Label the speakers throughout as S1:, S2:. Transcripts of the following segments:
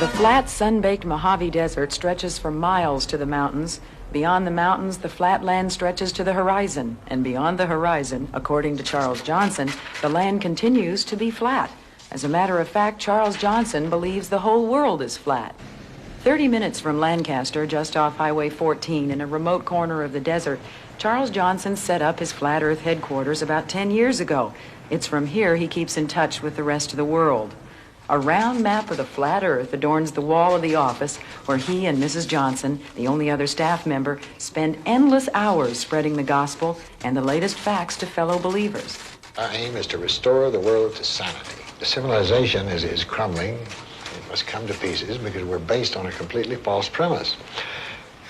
S1: The flat, sun-baked Mojave Desert stretches for miles to the mountains. Beyond the mountains, the flat land stretches to the horizon. And beyond the horizon, according to Charles Johnson, the land continues to be flat. As a matter of fact, Charles Johnson believes the whole world is flat. 30 minutes from Lancaster, just off Highway 14 in a remote corner of the desert, Charles Johnson set up his Flat Earth headquarters about 10 years ago. It's from here he keeps in touch with the rest of the world. A round map of the flat Earth adorns the wall of the office where he and Mrs. Johnson, the only other staff member, spend endless hours spreading the gospel and the latest facts to fellow believers.
S2: Our aim is to restore the world to sanity. The civilization is crumbling. It must come to pieces because we're based on a completely false premise.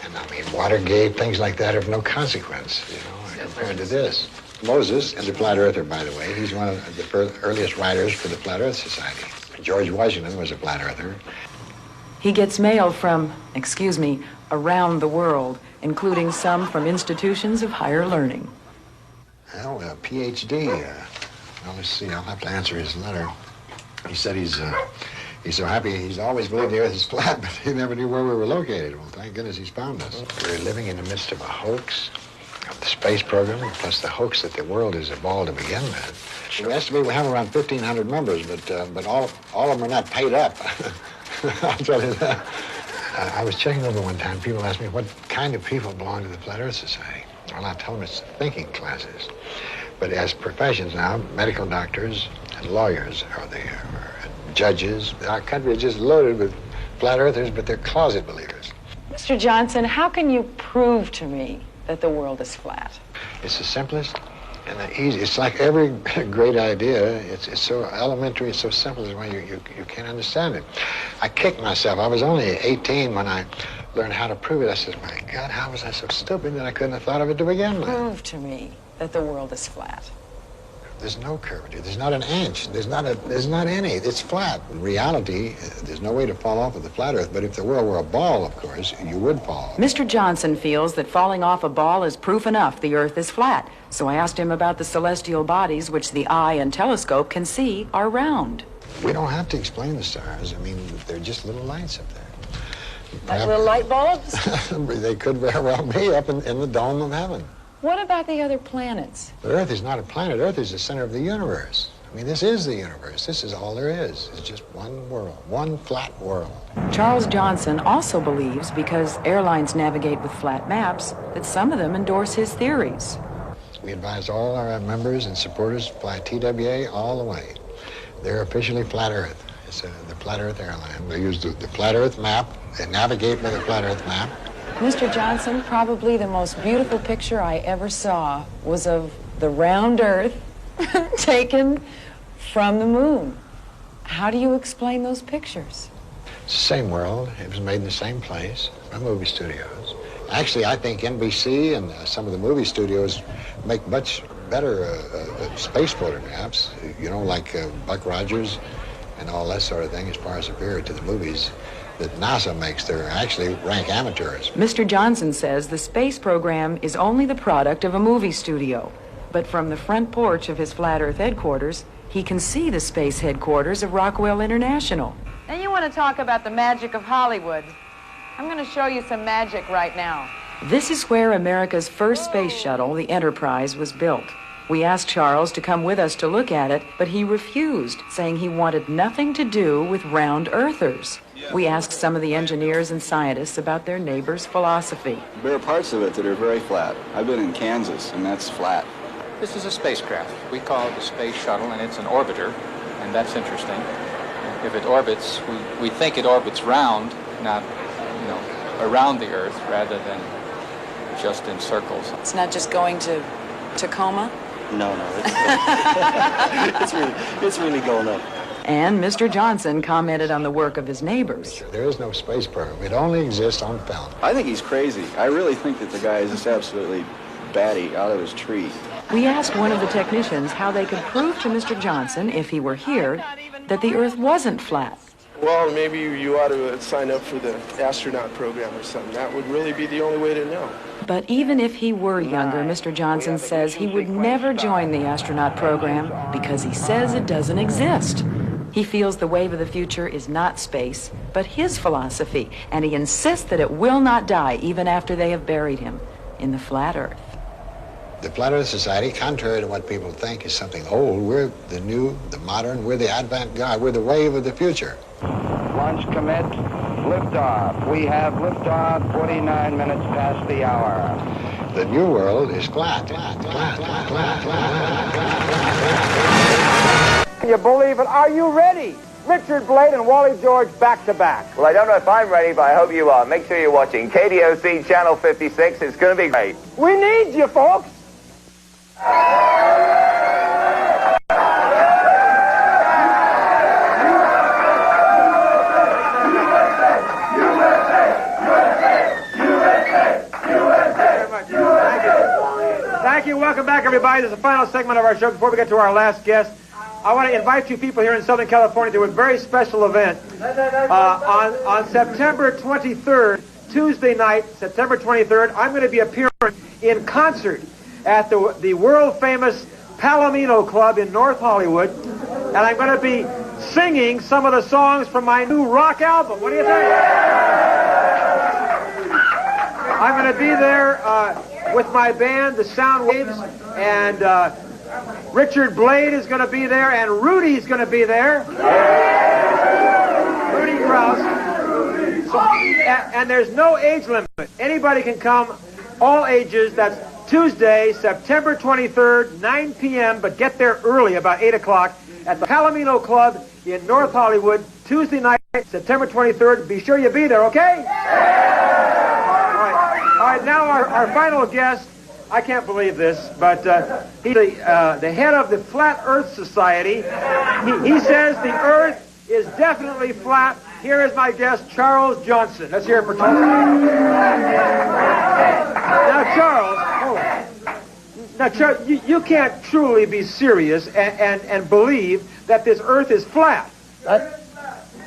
S2: And I mean, Watergate, things like that are of no consequence, compared to this. Moses is a flat earther, by the way. He's one of the earliest writers for the Flat Earth Society. George Washington was a flat earther.
S1: He gets mail from, around the world, including some from institutions of higher learning.
S2: Well, a PhD. Well, let's see. I'll have to answer his letter. He said he's so happy. He's always believed the Earth is flat, but he never knew where we were located. Well, thank goodness he's found us. We're living in the midst of a hoax of the space program, plus the hoax that the world is evolved to begin with. We estimate we have around 1,500 members, but all of them are not paid up. I'll tell you that. I was checking over one time. People asked me what kind of people belong to the Flat Earth Society. Well, I tell them it's thinking classes. But as professions now, medical doctors and lawyers are there, or judges. Our country is just loaded with flat earthers, but they're closet believers.
S1: Mr. Johnson, how can you prove to me that the world is flat?
S2: It's the simplest and the easy. It's like every great idea. It's so elementary, it's so simple that you can't understand it. I kicked myself. I was only 18 when I learned how to prove it. I said, my God, how was I so stupid that I couldn't have thought of it to begin with?
S1: Prove to me that the world is flat.
S2: There's no curvature. There's not an inch. There's not any. It's flat. In reality, there's no way to fall off of the flat Earth, but if the world were a ball, of course, you would fall.
S1: Mr. Johnson feels that falling off a ball is proof enough the Earth is flat. So I asked him about the celestial bodies which the eye and telescope can see are round.
S2: We don't have to explain the stars. I mean, they're just little lights up there.
S1: Like little light bulbs?
S2: They could very well be up in the dome of heaven.
S1: What about the other planets?
S2: The Earth is not a planet. Earth is the center of the universe. I mean, this is the universe. This is all there is. It's just one world, one flat world.
S1: Charles Johnson also believes, because airlines navigate with flat maps, that some of them endorse his theories.
S2: We advise all our members and supporters to fly TWA all the way. They're officially Flat Earth. It's the Flat Earth airline. They use the Flat Earth map. They navigate with the Flat Earth map.
S1: Mr. Johnson, probably the most beautiful picture I ever saw was of the round Earth taken from the moon. How do you explain those pictures?
S2: It's the same world. It was made in the same place by movie studios. Actually, I think NBC and some of the movie studios make much better space photographs, like Buck Rogers and all that sort of thing as far as superior to the movies that NASA makes. They're actually rank amateurs.
S1: Mr. Johnson says the space program is only the product of a movie studio. But from the front porch of his Flat Earth headquarters, he can see the space headquarters of Rockwell International.
S3: Then you want to talk about the magic of Hollywood. I'm going to show you some magic right now.
S1: This is where America's first space shuttle, the Enterprise, was built. We asked Charles to come with us to look at it, but he refused, saying he wanted nothing to do with round earthers. We asked some of the engineers and scientists about their neighbors' philosophy.
S4: There are parts of it that are very flat. I've been in Kansas, and that's flat.
S5: This is a spacecraft. We call it the space shuttle, and it's an orbiter, and that's interesting. If it orbits, we think it orbits round, not, around the Earth rather than just in circles.
S1: It's not just going to Tacoma?
S6: No, it's really going up.
S1: And Mr. Johnson commented on the work of his neighbors.
S2: There is no space program. It only exists on film.
S4: I think he's crazy. I really think that the guy is just absolutely batty out of his tree.
S1: We asked one of the technicians how they could prove to Mr. Johnson, if he were here, that the Earth wasn't flat.
S7: Well, maybe you ought to sign up for the astronaut program or something. That would really be the only way to know.
S1: But even if he were younger, Mr. Johnson says he would never join the astronaut program because he says it doesn't exist. He feels the wave of the future is not space, but his philosophy, and he insists that it will not die even after they have buried him in the flat earth.
S2: The Flat Earth Society, contrary to what people think is something old, we're the new, the modern, we're the avant-garde, we're the wave of the future.
S6: Launch commit, liftoff. We have liftoff 49 minutes past the hour.
S2: The new world is flat.
S8: Can you believe it? Are you ready? Richard Blade and Wally George back to back.
S9: Well, I don't know if I'm ready, but I hope you are. Make sure you're watching KDOC Channel 56. It's going to be great.
S8: We need you, folks. Thank you. Welcome back, everybody. This is the final segment of our show. Before we get to our last guest, I want to invite you people here in Southern California to a very special event. On September 23rd, Tuesday night, September 23rd, I'm going to be appearing in concert at the world-famous Palomino Club in North Hollywood, and I'm going to be singing some of the songs from my new rock album. What do you think? I'm going to be there with my band, the Sound Waves, and Richard Blade is going to be there, and Rudy's going to be there. Rudy Krause. And there's no age limit. Anybody can come, all ages. That's Tuesday, September 23rd, 9 p.m., but get there early, about 8 o'clock, at the Palomino Club in North Hollywood, Tuesday night, September 23rd. Be sure you be there, okay? All right, now our final guest. I can't believe this, but he's the head of the Flat Earth Society. He says the Earth is definitely flat. Here is my guest, Charles Johnson. Let's hear it for Charles. Now, Charles, you can't truly be serious and believe that this Earth is flat.
S10: The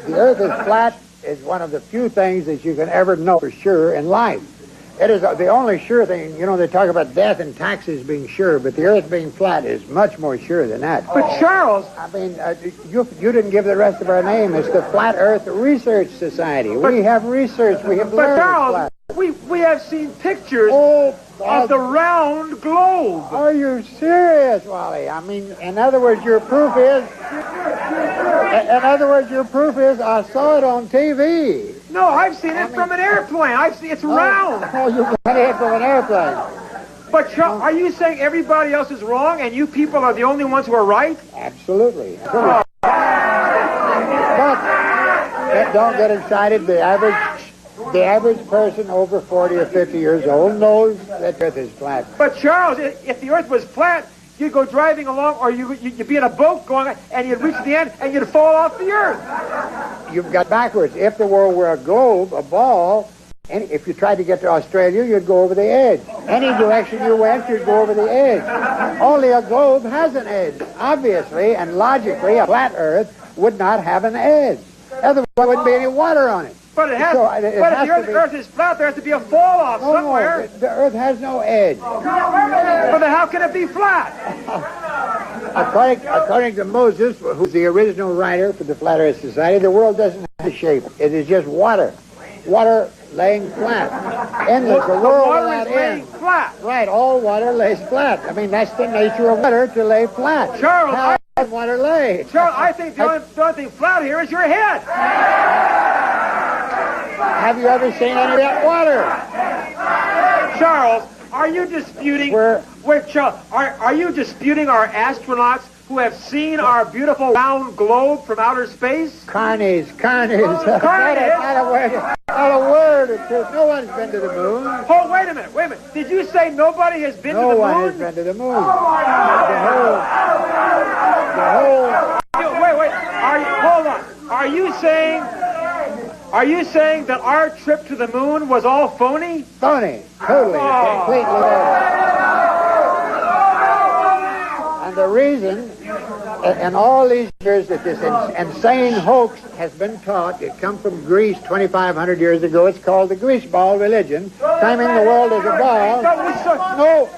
S10: Earth is flat is one of the few things that you can ever know for sure in life. It is the only sure thing. You know, they talk about death and taxes being sure, but the Earth being flat is much more sure than that.
S8: But Charles,
S10: I mean, you didn't give the rest of our name. It's the Flat Earth Research Society. We have research. We have learned.
S8: But Charles, we have seen pictures of the round globe.
S10: Are you serious, Wally? I mean, in other words, your proof is. I saw it on TV.
S8: No, I've seen it from an airplane. It's round.
S10: Oh, you got it from an airplane.
S8: But Charles, are you saying everybody else is wrong and you people are the only ones who are right?
S10: Absolutely. But don't get excited. The average person over 40 or 50 years old knows that the Earth is flat.
S8: But Charles, if the Earth was flat, you'd go driving along, or you'd be in a boat going, and you'd reach the end, and you'd fall off the Earth.
S10: You've got backwards. If the world were a globe, a ball, and if you tried to get to Australia, you'd go over the edge. Any direction you went, you'd go over the edge. Only a globe has an edge, obviously, and logically, a flat Earth would not have an edge. Otherwise, there wouldn't be any water on it.
S8: But if the Earth is flat, there has to be a fall off somewhere.
S10: No, the Earth has no edge.
S8: But then how can it be flat?
S10: According to Moses, who's the original writer for the Flat Earth Society, the world doesn't have a shape. It is just water. Water laying flat. Endless. The world
S8: water is laying flat.
S10: Right, all water lays flat. I mean, that's the nature of water, to lay flat.
S8: Charles,
S10: how does water lay?
S8: Charles, I think the only thing flat here is your head.
S10: Have you ever seen any of that water?
S8: Charles, are you disputing? Charles, are you disputing our astronauts who have seen our beautiful round globe from outer space?
S10: Carnies.
S8: Carnies?
S10: Not a word of truth. No one's been to the moon.
S8: Oh, wait a minute. Did you say nobody has been to the moon?
S10: No one has been to the moon.
S8: Wait. Hold on. Are you saying that our trip to the moon was all phony?
S10: Phony. Totally. Completely. And the reason And all these years that this insane hoax has been taught, it come from Greece 2,500 years ago. It's called the grease ball religion, claiming the world is a ball.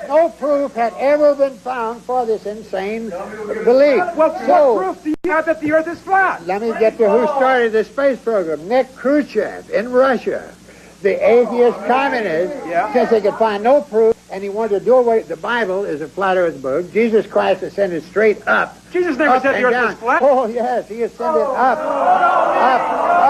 S10: No proof had ever been found for this insane belief.
S8: Well, what proof do you have that the Earth is flat?
S10: Let me get to who started the space program. Nick Khrushchev in Russia, the atheist communist, since they could find no proof, and he wanted to do away. The Bible is a flat earth book. Jesus Christ ascended straight up.
S8: Jesus never said the Earth was flat.
S10: Oh, yes, he ascended up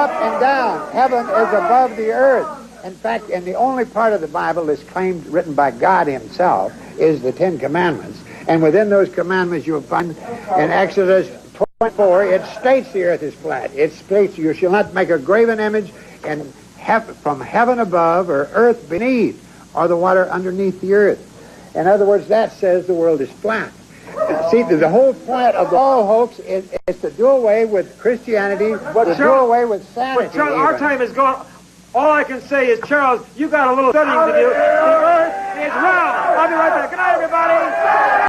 S10: and down. Heaven is above the earth. In fact, and the only part of the Bible that's claimed, written by God himself, is the Ten Commandments. And within those commandments, you'll find in Exodus 24, it states the earth is flat. It states you shall not make a graven image and from heaven above or earth beneath or the water underneath the earth. In other words, that says the world is flat. See, the whole point of the whole hoax is to do away with Christianity, to do away with sanity.
S8: But Charles, our time is gone. All I can say is, Charles, you got a little studying to do. The Earth is round. I'll be right back. Good night, everybody.